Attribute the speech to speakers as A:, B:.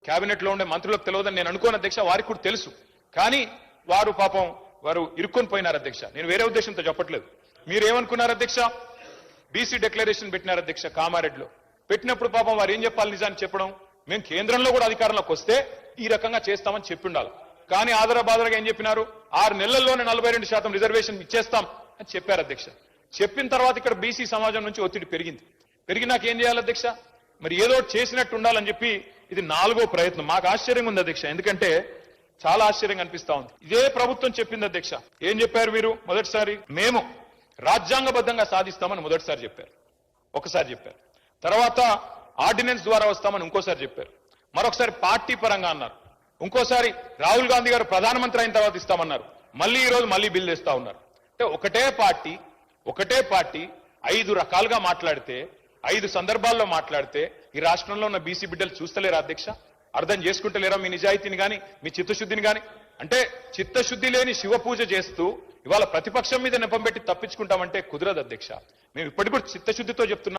A: Cabinet లో ఉండే మంత్రులకు తెలియదని నేను అనుకోను అధ్యక్ష, వారికి కూడా తెలుసు. కానీ వారు పాపం వారు ఇరుక్కొని పోయినారు అధ్యక్ష. నేను వేరే ఉద్దేశంతో చెప్పట్లేదు. మీరేమనుకున్నారు అధ్యక్ష? బీసీ డిక్లరేషన్ పెట్టినారు అధ్యక్ష కామారెడ్డిలో. పెట్టినప్పుడు పాపం వారు ఏం చెప్పాలి నిజాన్ని చెప్పడం, మేము కేంద్రంలో కూడా అధికారంలోకి వస్తే ఈ రకంగా చేస్తామని చెప్పి ఉండాలి. కానీ ఆదరబాదరగా ఏం చెప్పినారు? 6 నెలల్లోనే 42% రిజర్వేషన్ ఇచ్చేస్తాం అని చెప్పారు అధ్యక్ష. చెప్పిన తర్వాత ఇక్కడ బీసీ సమాజం నుంచి ఒత్తిడి పెరిగింది. పెరిగినాక ఏం చేయాలి అధ్యక్ష? మరి ఏదో చేసినట్టు ఉండాలని చెప్పి ఇది 4వ ప్రయత్నం. మాకు ఆశ్చర్యంగా ఉంది అధ్యక్ష, ఎందుకంటే చాలా ఆశ్చర్యంగా అనిపిస్తా ఉంది. ఇదే ప్రభుత్వం చెప్పింది అధ్యక్ష. ఏం చెప్పారు మీరు? మొదటిసారి మేము రాజ్యాంగబద్ధంగా సాధిస్తామని మొదటిసారి చెప్పారు, ఒకసారి చెప్పారు. తర్వాత ఆర్డినెన్స్ ద్వారా వస్తామని ఇంకోసారి చెప్పారు. మరొకసారి పార్టీ పరంగా అన్నారు. ఇంకోసారి రాహుల్ గాంధీ గారు ప్రధానమంత్రి అయిన తర్వాత ఇస్తామన్నారు. మళ్ళీ ఈ రోజు మళ్ళీ బిల్ తెస్తా ఉన్నారు. అంటే ఒకటే పార్టీ 5 రకాలుగా మాట్లాడితే, 5 సందర్భాల్లో మాట్లాడితే ఈ రాష్ట్రంలో ఉన్న బీసీ బిడ్డలు చూస్తలేరా అధ్యక్ష? అర్థం చేసుకుంటలేరా మీ నిజాయితీని గాని మీ చిత్తశుద్ధిని గాని? అంటే చిత్తశుద్ధి లేని శివ పూజ చేస్తూ ఇవాళ ప్రతిపక్షం మీద నెపం పెట్టి తప్పించుకుంటామంటే కుదరదు అధ్యక్ష. మేము ఇప్పటికి కూడా చిత్తశుద్ధితో చెప్తున్నాం.